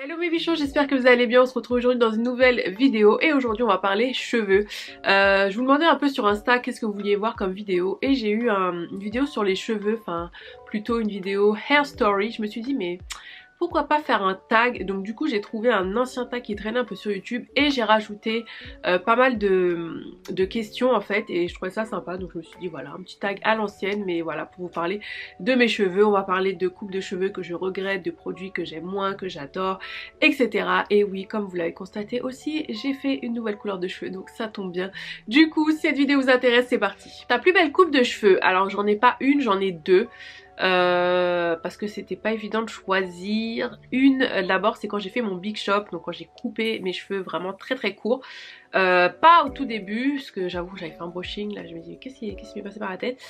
Hello mes bichons, j'espère que vous allez bien. On se retrouve aujourd'hui dans une nouvelle vidéo et aujourd'hui on va parler cheveux. Je vous demandais un peu sur Insta qu'est-ce que vous vouliez voir comme vidéo et j'ai eu une vidéo sur les cheveux, enfin plutôt une vidéo hair story. Je me suis dit mais pourquoi pas faire un tag. Donc du coup j'ai trouvé un ancien tag qui traînait un peu sur YouTube et j'ai rajouté pas mal de questions en fait et je trouvais ça sympa, donc je me suis dit voilà un petit tag à l'ancienne, mais voilà pour vous parler de mes cheveux. On va parler de coupe de cheveux que je regrette, de produits que j'aime moins, que j'adore, etc. Et oui, comme vous l'avez constaté aussi, j'ai fait une nouvelle couleur de cheveux, donc ça tombe bien. Du coup si cette vidéo vous intéresse, c'est parti. Ta plus belle coupe de cheveux, alors j'en ai pas une, j'en ai deux. Parce que c'était pas évident de choisir une. D'abord c'est quand j'ai fait mon big shop, donc quand j'ai coupé mes cheveux vraiment très courts, pas au tout début parce que j'avoue j'avais fait un brushing là, je me dis qu'est-ce qui m'est passé par la tête,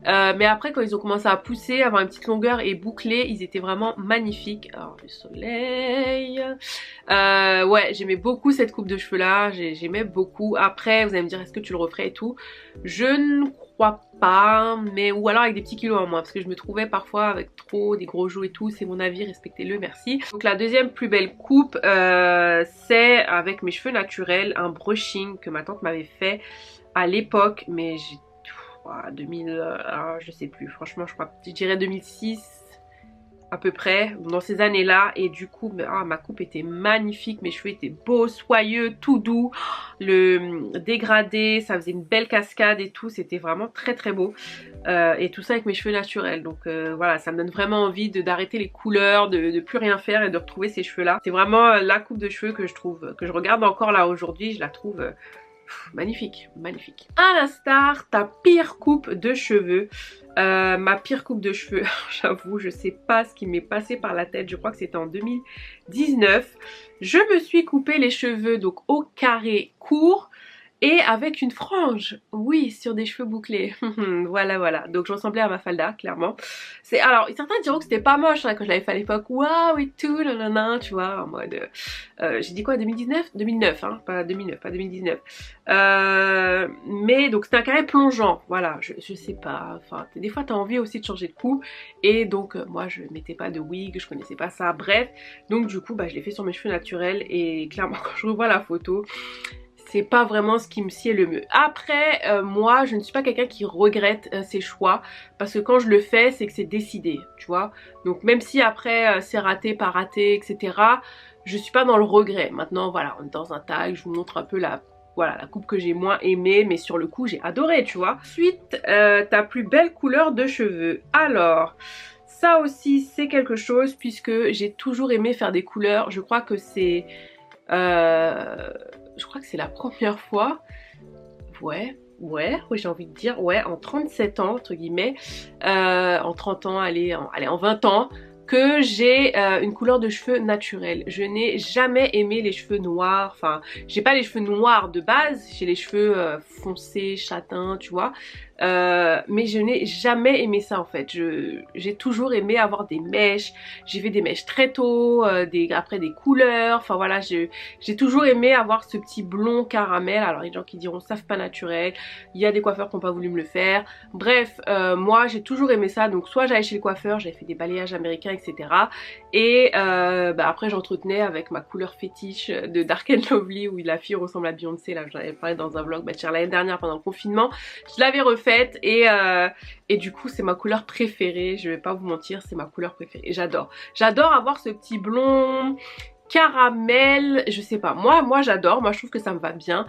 mais après quand ils ont commencé à pousser, avoir une petite longueur et boucler, ils étaient vraiment magnifiques. Alors le soleil, ouais j'aimais beaucoup cette coupe de cheveux là, j'aimais beaucoup. Après vous allez me dire est-ce que tu le referais et tout, je ne crois pas, mais ou alors avec des petits kilos en moins parce que je me trouvais parfois avec trop des gros joues et tout. C'est mon avis, respectez-le, merci. Donc la deuxième plus belle coupe, c'est avec mes cheveux naturels, un brushing que ma tante m'avait fait à l'époque, mais j'ai 2000, je sais plus, franchement je crois, je dirais 2006 à peu près, dans ces années là. Et du coup ma coupe était magnifique, mes cheveux étaient beaux, soyeux, tout doux, le dégradé, ça faisait une belle cascade et tout, c'était vraiment très beau, et tout ça avec mes cheveux naturels. Donc voilà, ça me donne vraiment envie d'arrêter les couleurs, de plus rien faire et de retrouver ces cheveux là. C'est vraiment la coupe de cheveux que je trouve, que je regarde encore là aujourd'hui, je la trouve magnifique, magnifique. À l'instar, ta pire coupe de cheveux. Ma pire coupe de cheveux, j'avoue, je sais pas ce qui m'est passé par la tête, je crois que c'était en 2019. Je me suis coupé les cheveux donc au carré court et avec une frange, oui, sur des cheveux bouclés. Voilà, donc je ressemblais à Mafalda, clairement. Alors certains diront que c'était pas moche hein, quand je l'avais fait à l'époque, waouh et tout, nanana, tu vois, en mode j'ai dit quoi, 2019, 2009 hein, pas 2009, pas 2019. Mais donc c'était un carré plongeant, voilà, je sais pas, enfin des fois t'as envie aussi de changer de coupe et donc moi je mettais pas de wig, je connaissais pas ça, bref, donc du coup je l'ai fait sur mes cheveux naturels et clairement quand je revois la photo, c'est pas vraiment ce qui me sied le mieux. Après, moi, je ne suis pas quelqu'un qui regrette ses choix, parce que quand je le fais, c'est que c'est décidé, tu vois. Donc même si après c'est raté, pas raté, etc., je suis pas dans le regret. Maintenant, voilà, on est dans un tag, je vous montre un peu la coupe que j'ai moins aimée, mais sur le coup, j'ai adoré, tu vois. Ensuite, ta plus belle couleur de cheveux. Alors, ça aussi, c'est quelque chose, puisque j'ai toujours aimé faire des couleurs. Je crois que c'est... je crois que c'est la première fois, ouais j'ai envie de dire, ouais, en 37 ans, entre guillemets, en 30 ans, allez, en 20 ans, que j'ai une couleur de cheveux naturelle. Je n'ai jamais aimé les cheveux noirs, enfin, j'ai pas les cheveux noirs de base, j'ai les cheveux foncés, châtains, tu vois. Mais je n'ai jamais aimé ça en fait. J'ai toujours aimé avoir des mèches. J'ai fait des mèches très tôt, après des couleurs. Enfin voilà, j'ai toujours aimé avoir ce petit blond caramel. Alors il y a des gens qui diront ça c'est pas naturel. Il y a des coiffeurs qui n'ont pas voulu me le faire. Bref, moi j'ai toujours aimé ça. Donc soit j'allais chez le coiffeur, j'avais fait des balayages américains, etc. Et après j'entretenais avec ma couleur fétiche de Dark and Lovely où la fille ressemble à Beyoncé. Là j'en avais parlé dans un vlog l'année dernière pendant le confinement. Je l'avais refait. Et du coup c'est ma couleur préférée, je vais pas vous mentir, c'est ma couleur préférée, j'adore avoir ce petit blond caramel, je sais pas, moi j'adore, moi je trouve que ça me va bien,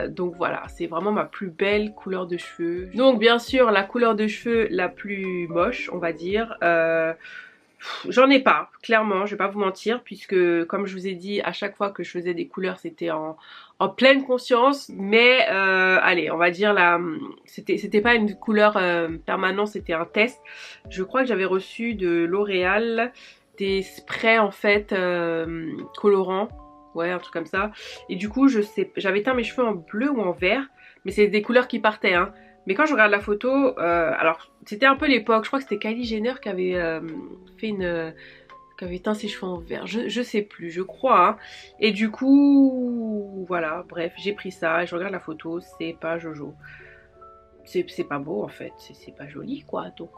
donc voilà, c'est vraiment ma plus belle couleur de cheveux. Donc bien sûr la couleur de cheveux la plus moche on va dire, j'en ai pas, clairement, je vais pas vous mentir, puisque comme je vous ai dit, à chaque fois que je faisais des couleurs, c'était en pleine conscience, mais allez, on va dire là, c'était pas une couleur permanente, c'était un test. Je crois que j'avais reçu de L'Oréal des sprays en fait colorants, ouais, un truc comme ça. Et du coup, j'avais teint mes cheveux en bleu ou en vert, mais c'est des couleurs qui partaient, hein. Mais quand je regarde la photo, alors c'était un peu l'époque, je crois que c'était Kylie Jenner qui avait qui avait teint ses cheveux en vert, je sais plus, je crois, hein. Et du coup, voilà, bref, j'ai pris ça et je regarde la photo, c'est pas Jojo. C'est pas beau en fait, c'est pas joli quoi, donc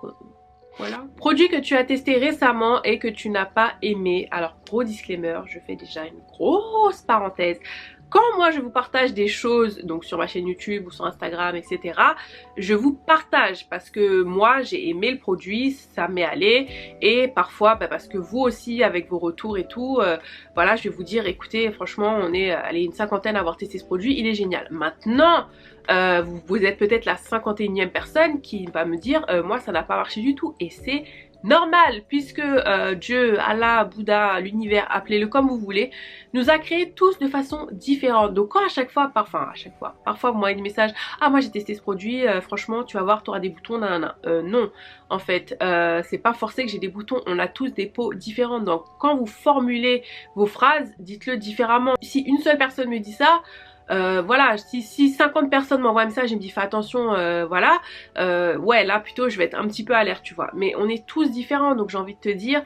Voilà. Produit que tu as testé récemment et que tu n'as pas aimé. Alors gros disclaimer, je fais déjà une grosse parenthèse. Quand moi je vous partage des choses, donc sur ma chaîne YouTube ou sur Instagram, etc., je vous partage parce que moi j'ai aimé le produit, ça m'est allé, et parfois parce que vous aussi avec vos retours et tout, voilà, je vais vous dire écoutez franchement on est allez, une cinquantaine à avoir testé ce produit, il est génial. Maintenant vous êtes peut-être la 51e personne qui va me dire moi ça n'a pas marché du tout, et c'est normal puisque Dieu, Allah, Bouddha, l'univers, appelez-le comme vous voulez, nous a créés tous de façon différente. Donc quand parfois vous m'envoyez des messages, ah moi j'ai testé ce produit, franchement tu vas voir tu auras des boutons, nanana. Non, en fait c'est pas forcé que j'ai des boutons, on a tous des peaux différentes. Donc quand vous formulez vos phrases, dites-le différemment. Si une seule personne me dit ça, voilà, si 50 personnes m'envoient un message et me disent fais attention, voilà, ouais là plutôt je vais être un petit peu alerte, tu vois. Mais on est tous différents, donc j'ai envie de te dire,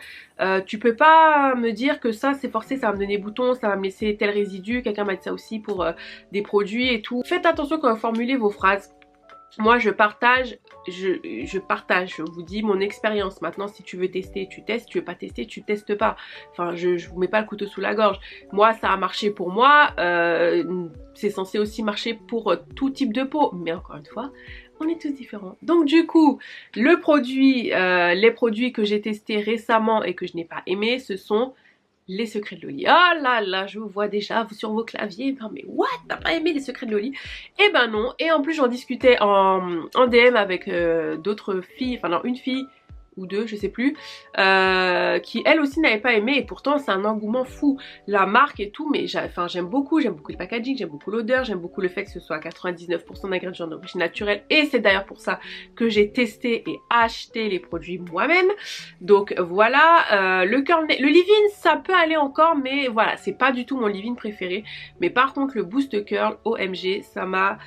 tu peux pas me dire que ça c'est forcé, ça va me donner boutons, ça va me laisser tel résidu. Quelqu'un m'a dit ça aussi pour des produits et tout. Faites attention quand vous formulez vos phrases. Moi je partage, je vous dis mon expérience. Maintenant si tu veux tester tu testes, si tu veux pas tester tu testes pas. Enfin je vous mets pas le couteau sous la gorge. Moi ça a marché pour moi, c'est censé aussi marcher pour tout type de peau. Mais encore une fois, on est tous différents. Donc du coup, le produit, les produits que j'ai testés récemment et que je n'ai pas aimé, ce sont les secrets de Loli. Oh là là, je vous vois déjà vous sur vos claviers. Non mais what, t'as pas aimé les secrets de Loli? Eh ben non. Et en plus j'en discutais en DM avec d'autres filles, enfin non, une fille ou deux, je sais plus, qui elle aussi n'avait pas aimé, et pourtant c'est un engouement fou, la marque et tout, mais j'aime beaucoup le packaging, j'aime beaucoup l'odeur, j'aime beaucoup le fait que ce soit à 99% d'ingrédients d'origine naturelle, et c'est d'ailleurs pour ça que j'ai testé et acheté les produits moi-même. Donc voilà, le leave-in ça peut aller encore, mais voilà, c'est pas du tout mon leave-in préféré. Mais par contre le Boost Curl, OMG, ça m'a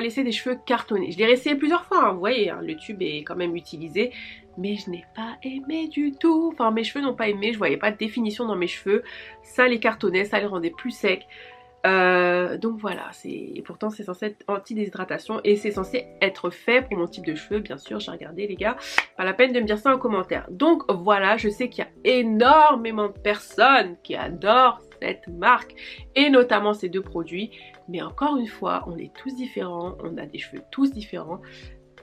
laissé des cheveux cartonnés. Je l'ai réessayé plusieurs fois, hein, vous voyez, hein, le tube est quand même utilisé, mais je n'ai pas aimé du tout. Enfin mes cheveux n'ont pas aimé, je voyais pas de définition dans mes cheveux, ça les cartonnait, ça les rendait plus secs. Donc voilà, et pourtant c'est censé être anti-déshydratation et c'est censé être fait pour mon type de cheveux, bien sûr. J'ai regardé les gars, pas la peine de me dire ça en commentaire. Donc voilà, je sais qu'il y a énormément de personnes qui adorent cette marque et notamment ces deux produits, mais encore une fois on est tous différents, on a des cheveux tous différents.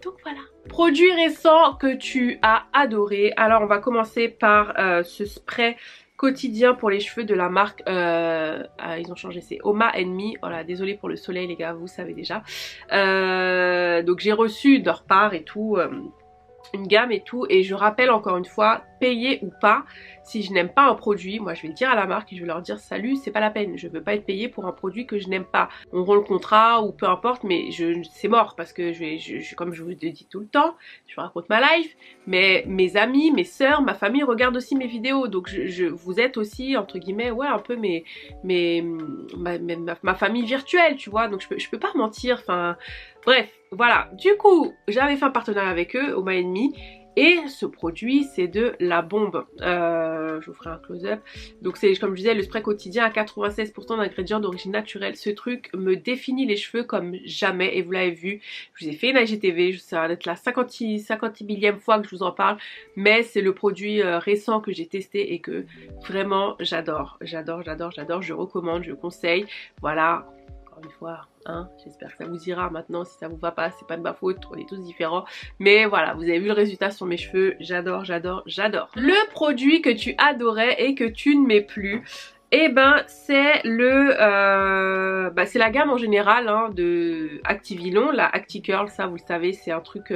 Donc voilà. Produit récent que tu as adoré. Alors on va commencer par ce spray quotidien pour les cheveux de la marque, ils ont changé, c'est Oma Me. Voilà, désolée pour le soleil les gars, vous savez déjà. Donc j'ai reçu de leur part et tout, une gamme et tout, et je rappelle encore une fois, payé ou pas, si je n'aime pas un produit, moi je vais le dire à la marque et je vais leur dire salut, c'est pas la peine, je veux pas être payé pour un produit que je n'aime pas. On rend le contrat ou peu importe, mais c'est mort parce que comme je vous le dis tout le temps, je vous raconte ma life, mais mes amis, mes sœurs, ma famille regardent aussi mes vidéos, donc vous êtes aussi entre guillemets, ouais, un peu ma famille virtuelle, tu vois, donc je peux pas mentir, enfin bref, voilà. Du coup, j'avais fait un partenariat avec eux, Oma Me, et ce produit c'est de la bombe. Je vous ferai un close-up. Donc c'est comme je disais le spray quotidien à 96% d'ingrédients d'origine naturelle. Ce truc me définit les cheveux comme jamais et vous l'avez vu. Je vous ai fait une IGTV, ça va être la 50 millième fois que je vous en parle. Mais c'est le produit récent que j'ai testé et que vraiment j'adore. J'adore, je recommande, je conseille. Voilà. Une fois, hein, j'espère que ça vous ira. Maintenant si ça vous va pas, c'est pas de ma faute, on est tous différents, mais voilà, vous avez vu le résultat sur mes cheveux, j'adore. Le produit que tu adorais et que tu ne mets plus, et ben c'est c'est la gamme en général hein, de Activilon, la ActiCurl, ça vous le savez, c'est un truc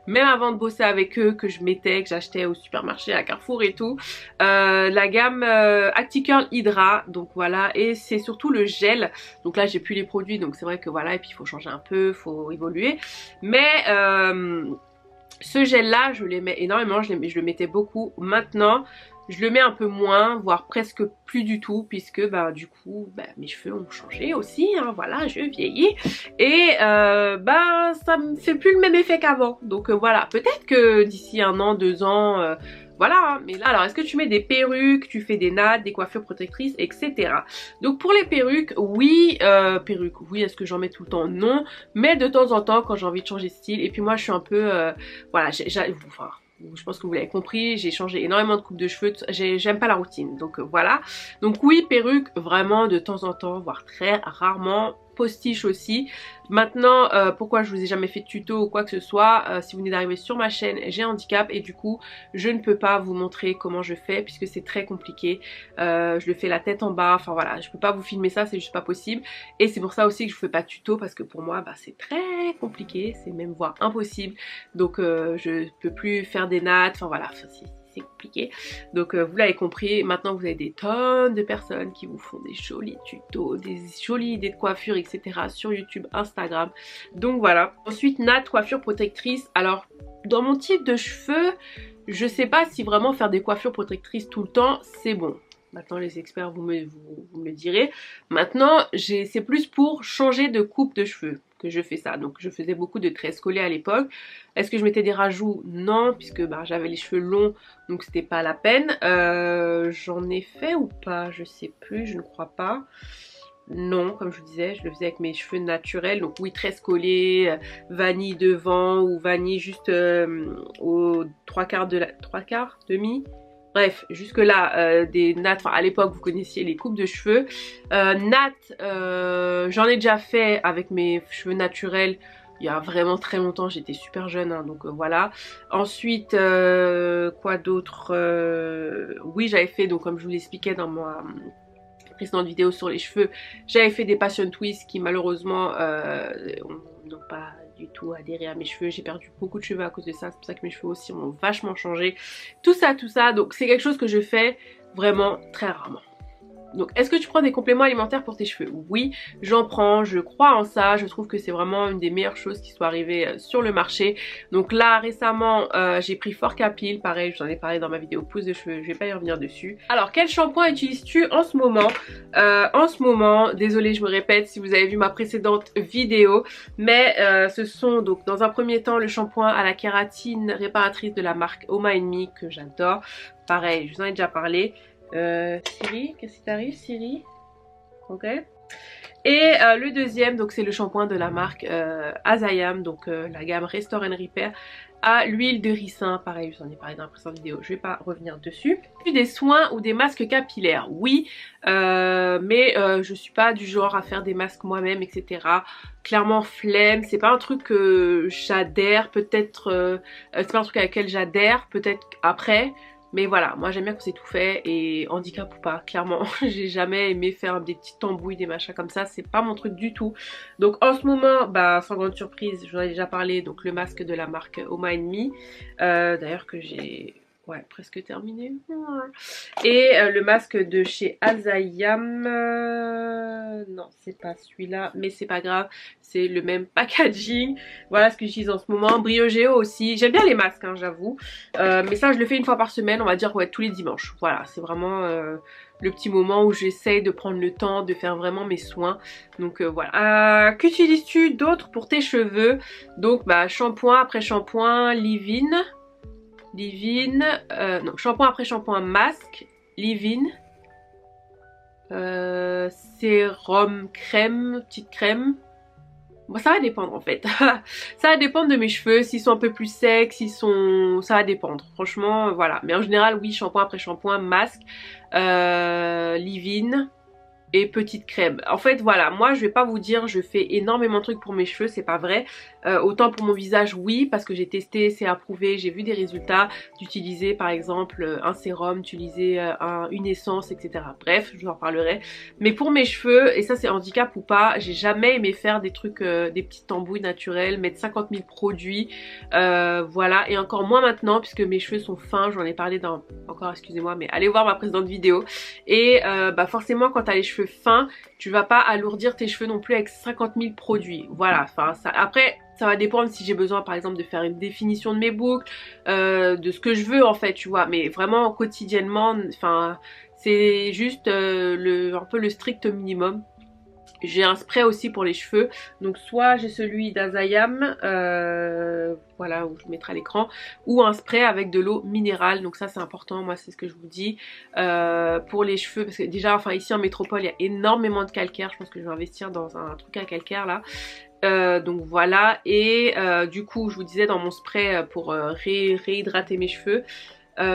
même avant de bosser avec eux que je mettais, que j'achetais au supermarché, à Carrefour et tout. La gamme ActiCurl Hydra, donc voilà, et c'est surtout le gel. Donc là j'ai plus les produits, donc c'est vrai que voilà, et puis il faut changer un peu, faut évoluer, mais ce gel là je l'aimais énormément, je le mettais beaucoup. Maintenant je le mets un peu moins, voire presque plus du tout, puisque du coup mes cheveux ont changé aussi, hein, voilà, je vieillis et ça me fait plus le même effet qu'avant. Donc voilà, peut-être que d'ici 1 an, 2 ans, voilà, hein. Mais là, alors est-ce que tu mets des perruques, tu fais des nattes, des coiffures protectrices, etc. Donc pour les perruques, oui, est-ce que j'en mets tout le temps? Non, mais de temps en temps quand j'ai envie de changer de style. Et puis moi je suis un peu, voilà, enfin, je pense que vous l'avez compris, j'ai changé énormément de coupe de cheveux, j'aime pas la routine, donc voilà. Donc oui, perruque vraiment de temps en temps, voire très rarement, postiche aussi. Maintenant, pourquoi je vous ai jamais fait de tuto ou quoi que ce soit, si vous venez d'arriver sur ma chaîne, j'ai un handicap et du coup je ne peux pas vous montrer comment je fais puisque c'est très compliqué. Je le fais la tête en bas, enfin voilà, je peux pas vous filmer ça, c'est juste pas possible. Et c'est pour ça aussi que je fais pas de tuto parce que pour moi c'est très compliqué, c'est même voire impossible. Donc je peux plus faire des nattes, enfin voilà, c'est compliqué. Donc vous l'avez compris, maintenant vous avez des tonnes de personnes qui vous font des jolis tutos, des jolies idées de coiffure, etc. sur YouTube, Instagram. Donc voilà. Ensuite, natte, coiffure protectrice. Alors dans mon type de cheveux, je sais pas si vraiment faire des coiffures protectrices tout le temps, c'est bon. Maintenant les experts vous me le direz. Maintenant c'est plus pour changer de coupe de cheveux que je fais ça. Donc je faisais beaucoup de tresses collées à l'époque. Est-ce que je mettais des rajouts? Non, puisque j'avais les cheveux longs, donc c'était pas la peine. J'en ai fait ou pas? Je sais plus, je ne crois pas. Non, comme je vous disais, je le faisais avec mes cheveux naturels. Donc oui, tresses collées, vanille devant ou vanille juste aux trois quarts, demi. Bref, jusque là, des nattes, enfin à l'époque vous connaissiez les coupes de cheveux. Nattes, j'en ai déjà fait avec mes cheveux naturels il y a vraiment très longtemps, j'étais super jeune, hein, donc voilà. Ensuite, quoi d'autre? Oui, j'avais fait, donc comme je vous l'expliquais dans ma précédente vidéo sur les cheveux, j'avais fait des passion twists qui malheureusement n'ont pas du tout adhéré à mes cheveux. J'ai perdu beaucoup de cheveux à cause de ça, c'est pour ça que mes cheveux aussi ont vachement changé. Tout ça, donc c'est quelque chose que je fais vraiment très rarement. Donc est-ce que tu prends des compléments alimentaires pour tes cheveux? Oui, j'en prends, je crois en ça, je trouve que c'est vraiment une des meilleures choses qui soit arrivée sur le marché. Donc là récemment j'ai pris Forcapil, pareil je vous en ai parlé dans ma vidéo pousse de cheveux, je vais pas y revenir dessus. Alors quel shampoing utilises-tu en ce moment? En ce moment, désolée je me répète si vous avez vu ma précédente vidéo, mais ce sont donc dans un premier temps le shampoing à la kératine réparatrice de la marque Oma que j'adore. Pareil, je vous en ai déjà parlé. Siri, qu'est-ce qui t'arrive Siri? Ok. Et le deuxième, donc c'est le shampoing de la marque Azayam, donc la gamme Restore and Repair à l'huile de ricin. Pareil, je vous en ai parlé dans la précédente vidéo, je vais pas revenir dessus. Des soins ou des masques capillaires, oui, mais je suis pas du genre à faire des masques moi-même, etc. Clairement flemme, c'est pas un truc que j'adhère, peut-être, c'est pas un truc à laquelle j'adhère, peut-être après. Mais voilà, moi j'aime bien quand c'est tout fait et handicap ou pas, clairement, j'ai jamais aimé faire des petites tambouilles, des machins comme ça, c'est pas mon truc du tout. Donc en ce moment, sans grande surprise, j'en ai déjà parlé, donc le masque de la marque Oma d'ailleurs que j'ai presque terminé. Et le masque de chez Azayam, non c'est pas celui-là, mais c'est pas grave, c'est le même packaging. Voilà ce que j'utilise en ce moment. Briogeo aussi, j'aime bien les masques hein, j'avoue, mais ça je le fais une fois par semaine, on va dire tous les dimanches. Voilà, c'est vraiment le petit moment où j'essaye de prendre le temps de faire vraiment mes soins. Donc voilà. Qu'utilises-tu d'autre pour tes cheveux? Donc shampoing après shampoing, leave-in, non, shampoing après shampoing, masque, leave-in, sérum, crème, petite crème. Bon, ça va dépendre en fait. Ça va dépendre de mes cheveux, s'ils sont un peu plus secs, ça va dépendre. Franchement, voilà. Mais en général, oui, shampoing après shampoing, masque, leave-in et petite crème. En fait voilà, moi je vais pas vous dire je fais énormément de trucs pour mes cheveux, c'est pas vrai. Autant pour mon visage oui, parce que j'ai testé, c'est approuvé, j'ai vu des résultats d'utiliser par exemple un sérum, d'utiliser une essence, etc. Bref, je vous en parlerai. Mais pour mes cheveux, et ça c'est handicap ou pas, j'ai jamais aimé faire des trucs, des petites tambouilles naturelles, mettre 50 000 produits, voilà, et encore moins maintenant puisque mes cheveux sont fins, j'en ai parlé dans, encore excusez-moi, mais allez voir ma précédente vidéo. Et forcément quand t'as les cheveux fins, tu vas pas alourdir tes cheveux non plus avec 50 000 produits. Voilà, enfin ça, après ça va dépendre si j'ai besoin par exemple de faire une définition de mes boucles, de ce que je veux en fait, tu vois. Mais vraiment quotidiennement, enfin c'est juste un peu le strict minimum. J'ai un spray aussi pour les cheveux, donc soit j'ai celui d'Azayam, voilà, où je mettrai à l'écran, ou un spray avec de l'eau minérale, donc ça c'est important, moi c'est ce que je vous dis, pour les cheveux, parce que déjà, enfin ici en métropole il y a énormément de calcaire, je pense que je vais investir dans un truc à calcaire là. Donc voilà, et du coup je vous disais dans mon spray pour réhydrater mes cheveux,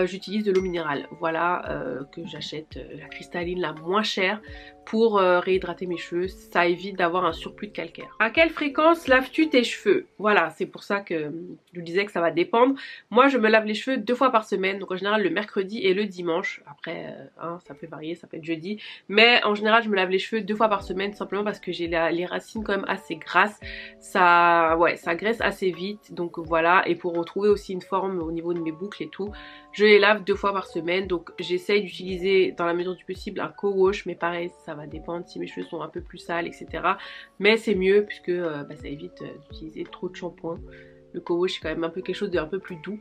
j'utilise de l'eau minérale, voilà, que j'achète la cristalline la moins chère pour réhydrater mes cheveux, ça évite d'avoir un surplus de calcaire. À quelle fréquence laves-tu tes cheveux? Voilà, c'est pour ça que je vous disais que ça va dépendre. Moi je me lave les cheveux 2 fois par semaine, donc en général le mercredi et le dimanche. Après hein, ça peut varier, ça peut être jeudi, mais en général je me lave les cheveux 2 fois par semaine, simplement parce que j'ai les racines quand même assez grasses, ça, ouais, ça graisse assez vite, donc voilà. Et pour retrouver aussi une forme au niveau de mes boucles et tout, je les lave 2 fois par semaine, donc j'essaye d'utiliser dans la mesure du possible un co-wash, mais pareil ça va dépendre si mes cheveux sont un peu plus sales, etc. Mais c'est mieux puisque ça évite d'utiliser trop de shampoing. Le co-wash c'est quand même un peu quelque chose d'un peu plus doux.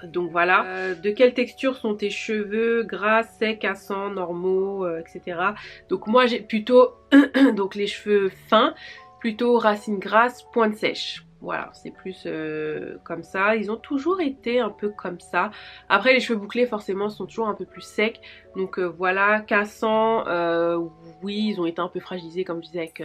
Donc voilà. De quelle texture sont tes cheveux? Gras, secs, cassants, normaux, etc. Donc moi j'ai plutôt donc les cheveux fins, plutôt racines grasses, pointe sèche. Voilà, c'est plus comme ça. Ils ont toujours été un peu comme ça. Après les cheveux bouclés forcément sont toujours un peu plus secs. Donc voilà, cassants, oui ils ont été un peu fragilisés comme je disais avec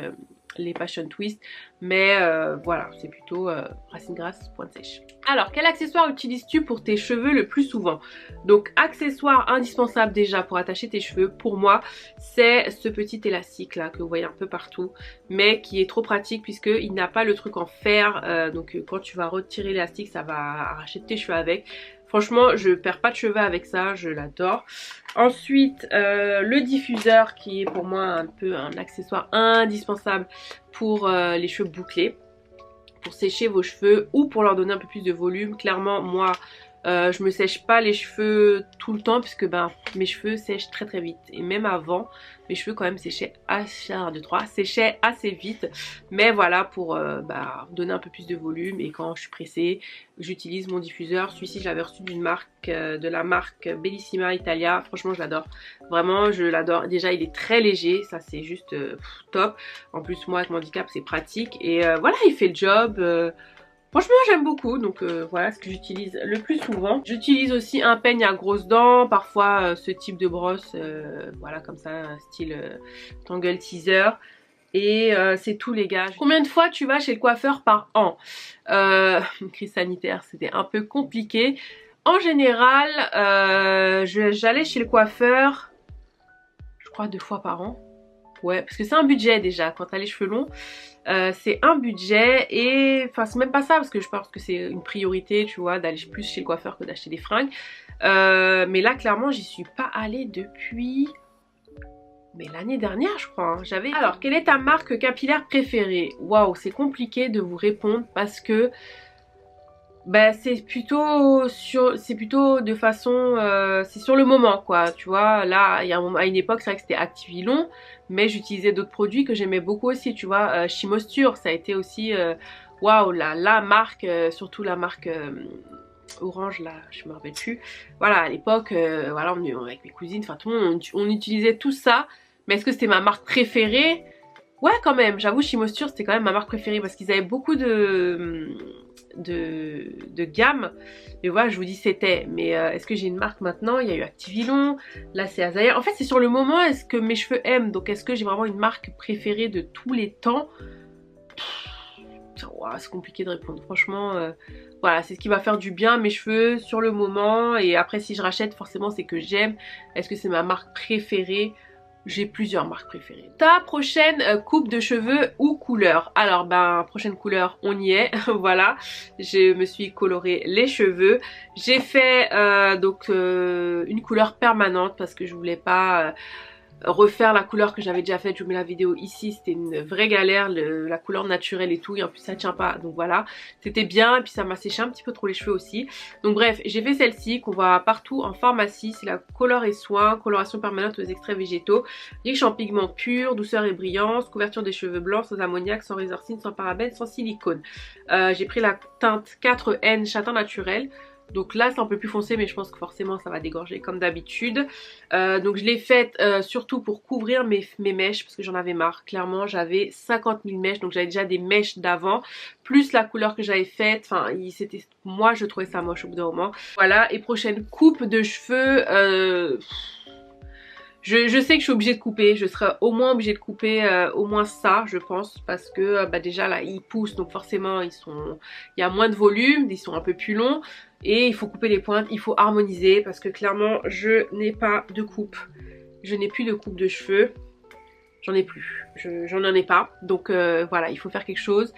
les passion twist. Mais voilà, c'est plutôt racines grasses, pointe sèche. Alors, quel accessoire utilises-tu pour tes cheveux le plus souvent? Donc, accessoire indispensable déjà pour attacher tes cheveux, pour moi, c'est ce petit élastique là que vous voyez un peu partout, mais qui est trop pratique puisqu'il n'a pas le truc en fer, donc quand tu vas retirer l'élastique, ça va arracher tes cheveux avec. Franchement, je perds pas de cheveux avec ça, je l'adore. Ensuite, le diffuseur qui est pour moi un peu un accessoire indispensable pour les cheveux bouclés, pour sécher vos cheveux ou pour leur donner un peu plus de volume. Clairement moi je me sèche pas les cheveux tout le temps puisque mes cheveux sèchent très très vite, et même avant mes cheveux quand même séchaient assez vite, mais voilà, pour donner un peu plus de volume. Et quand je suis pressée j'utilise mon diffuseur. Celui-ci je l'avais reçu d'une marque, de la marque Bellissima Italia, franchement je l'adore, vraiment je l'adore. Déjà il est très léger, ça c'est juste top. En plus moi avec mon handicap c'est pratique, et voilà, il fait le job. Franchement j'aime beaucoup, donc voilà ce que j'utilise le plus souvent. J'utilise aussi un peigne à grosses dents, parfois ce type de brosse, voilà comme ça, style Tangle Teaser. Et c'est tout les gars. Combien de fois tu vas chez le coiffeur par an? Crise sanitaire, c'était un peu compliqué. En général, j'allais chez le coiffeur, je crois 2 fois par an. Ouais, parce que c'est un budget déjà, quand t'as les cheveux longs, c'est un budget. Et enfin c'est même pas ça, parce que je pense que c'est une priorité, tu vois, d'aller plus chez le coiffeur que d'acheter des fringues. Mais là clairement j'y suis pas allée depuis l'année dernière je crois, hein. Alors, quelle est ta marque capillaire préférée? Waouh, c'est compliqué de vous répondre parce que c'est plutôt de façon c'est sur le moment quoi, tu vois. Là il y a à une époque c'est vrai que c'était Activilon, mais j'utilisais d'autres produits que j'aimais beaucoup aussi, tu vois. Chimosture, ça a été aussi waouh, la marque, surtout la marque orange là, je me rappelle plus. Voilà, à l'époque voilà, avec mes cousines, enfin tout le monde on utilisait tout ça. Mais est-ce que c'était ma marque préférée? Ouais quand même, j'avoue Chimosture c'était quand même ma marque préférée parce qu'ils avaient beaucoup de gamme. Mais voilà, je vous dis c'était. Mais est-ce que j'ai une marque maintenant? Il y a eu Activilon, là c'est Azaya. En fait c'est sur le moment, est-ce que mes cheveux aiment? Donc est-ce que j'ai vraiment une marque préférée de tous les temps? Wow, c'est compliqué de répondre. Franchement, voilà, c'est ce qui va faire du bien à mes cheveux sur le moment. Et après si je rachète, forcément c'est que j'aime. Est-ce que c'est ma marque préférée? J'ai plusieurs marques préférées. Ta prochaine coupe de cheveux ou couleur? Alors prochaine couleur, on y est. Voilà, je me suis coloré les cheveux. J'ai fait une couleur permanente parce que je voulais pas refaire la couleur que j'avais déjà faite. Je vous mets la vidéo ici, c'était une vraie galère, la couleur naturelle et tout, et en plus ça tient pas, donc voilà, c'était bien. Et puis ça m'a séché un petit peu trop les cheveux aussi. Donc bref, j'ai fait celle-ci qu'on voit partout en pharmacie, c'est la Color et Soin, coloration permanente aux extraits végétaux, riche en pigments purs, douceur et brillance, couverture des cheveux blancs, sans ammoniac, sans résorcine, sans parabènes, sans silicone. J'ai pris la teinte 4N châtain naturel. Donc là c'est un peu plus foncé, mais je pense que forcément ça va dégorger comme d'habitude. Donc je l'ai faite surtout pour couvrir mes mèches, parce que j'en avais marre. Clairement j'avais 50 000 mèches, donc j'avais déjà des mèches d'avant, plus la couleur que j'avais faite. Enfin c'était, moi je trouvais ça moche au bout d'un moment. Voilà, et prochaine coupe de cheveux, je sais que je suis obligée de couper, je serai au moins obligée de couper au moins ça je pense, parce que déjà là ils poussent, donc forcément il y a moins de volume, ils sont un peu plus longs, et il faut couper les pointes, il faut harmoniser, parce que clairement je n'ai pas de coupe, je n'ai plus de coupe de cheveux. J'en ai plus, j'en ai pas, donc voilà, il faut faire quelque chose,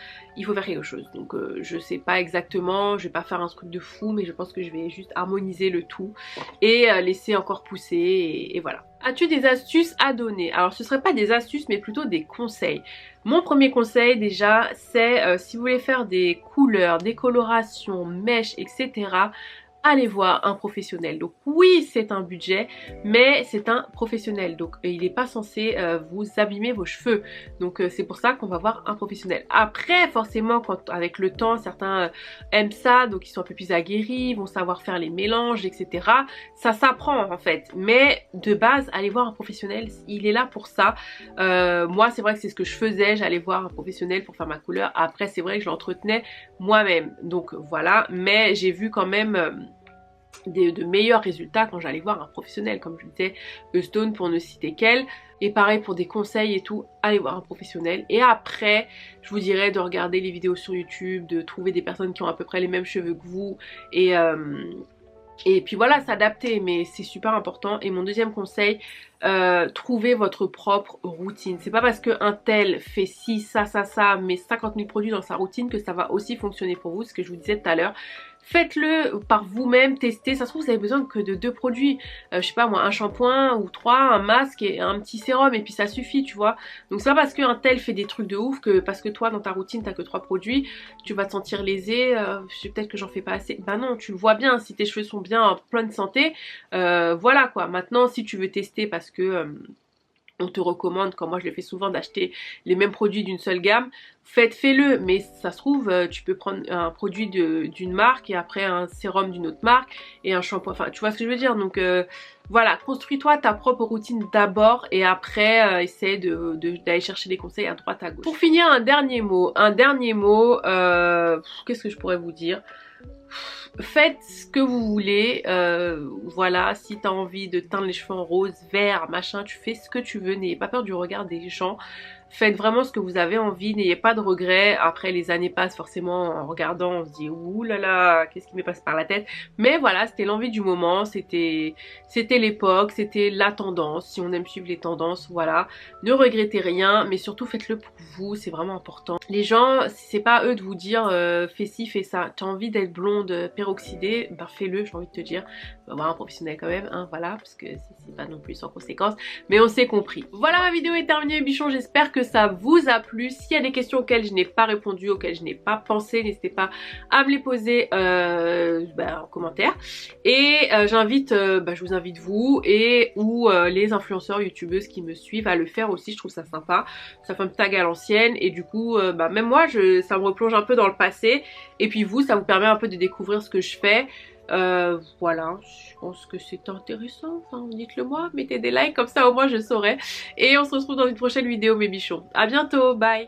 donc je sais pas exactement, je vais pas faire un truc de fou, mais je pense que je vais juste harmoniser le tout et laisser encore pousser, et voilà. As-tu des astuces à donner? Alors ce serait pas des astuces mais plutôt des conseils. Mon premier conseil déjà c'est si vous voulez faire des couleurs, des colorations, mèches, etc., allez voir un professionnel. Donc oui c'est un budget, mais c'est un professionnel, donc il n'est pas censé vous abîmer vos cheveux, donc c'est pour ça qu'on va voir un professionnel. Après forcément avec le temps certains aiment ça, donc ils sont un peu plus aguerris, vont savoir faire les mélanges, etc. Ça s'apprend en fait, mais de base allez voir un professionnel, il est là pour ça. Moi c'est vrai que c'est ce que je faisais, j'allais voir un professionnel pour faire ma couleur. Après c'est vrai que je l'entretenais moi-même, donc voilà, mais j'ai vu quand même de meilleurs résultats quand j'allais voir un professionnel, comme je disais, Stone pour ne citer qu'elle. Et pareil pour des conseils et tout, allez voir un professionnel. Et après, je vous dirais de regarder les vidéos sur YouTube, de trouver des personnes qui ont à peu près les mêmes cheveux que vous, et puis voilà, s'adapter, mais c'est super important. Et mon deuxième conseil, trouvez votre propre routine. C'est pas parce qu'un tel fait ci, ça, met 50 000 produits dans sa routine que ça va aussi fonctionner pour vous, ce que je vous disais tout à l'heure. Faites-le par vous-même, testez. Ça se trouve vous avez besoin que de 2 produits, je sais pas moi, un shampoing ou 3, un masque et un petit sérum, et puis ça suffit, tu vois. Donc c'est pas parce qu'un tel fait des trucs de ouf que parce que toi dans ta routine t'as que 3 produits, tu vas te sentir lésé, peut-être que j'en fais pas assez. Bah non, tu le vois bien, si tes cheveux sont bien en pleine santé, voilà quoi. Maintenant si tu veux tester parce que on te recommande, comme moi je le fais souvent, d'acheter les mêmes produits d'une seule gamme, fais-le, mais ça se trouve tu peux prendre un produit d'une marque et après un sérum d'une autre marque et un shampoing, enfin tu vois ce que je veux dire. Donc voilà, construis-toi ta propre routine d'abord et après essaie d'aller chercher des conseils à droite à gauche. Pour finir, un dernier mot, qu'est-ce que je pourrais vous dire? Faites ce que vous voulez, voilà, si t'as envie de teindre les cheveux en rose, vert, machin, tu fais ce que tu veux, n'ayez pas peur du regard des gens. Faites vraiment ce que vous avez envie, n'ayez pas de regrets. Après les années passent forcément, en regardant on se dit ouh là là, qu'est-ce qui m'est passé par la tête. Mais voilà, c'était l'envie du moment, c'était l'époque, c'était la tendance. Si on aime suivre les tendances, voilà. Ne regrettez rien, mais surtout faites-le pour vous, c'est vraiment important. Les gens, c'est pas à eux de vous dire fais ci, fais ça. T'as envie d'être blonde, peroxydée, bah fais-le, j'ai envie de te dire. On va voir un professionnel quand même, hein, voilà, parce que c'est pas non plus sans conséquence, mais on s'est compris. Voilà, ma vidéo est terminée, bichon, j'espère que ça vous a plu. S'il y a des questions auxquelles je n'ai pas répondu, auxquelles je n'ai pas pensé, n'hésitez pas à me les poser en commentaire. Et je vous invite vous et ou les influenceurs youtubeuses qui me suivent à le faire aussi, je trouve ça sympa. Ça fait un petit tag à l'ancienne et du coup même moi ça me replonge un peu dans le passé, et puis vous ça vous permet un peu de découvrir ce que je fais. Voilà, je pense que c'est intéressant, enfin, dites-le moi, mettez des likes, comme ça au moins je saurai. Et on se retrouve dans une prochaine vidéo mes bichons. À bientôt, bye.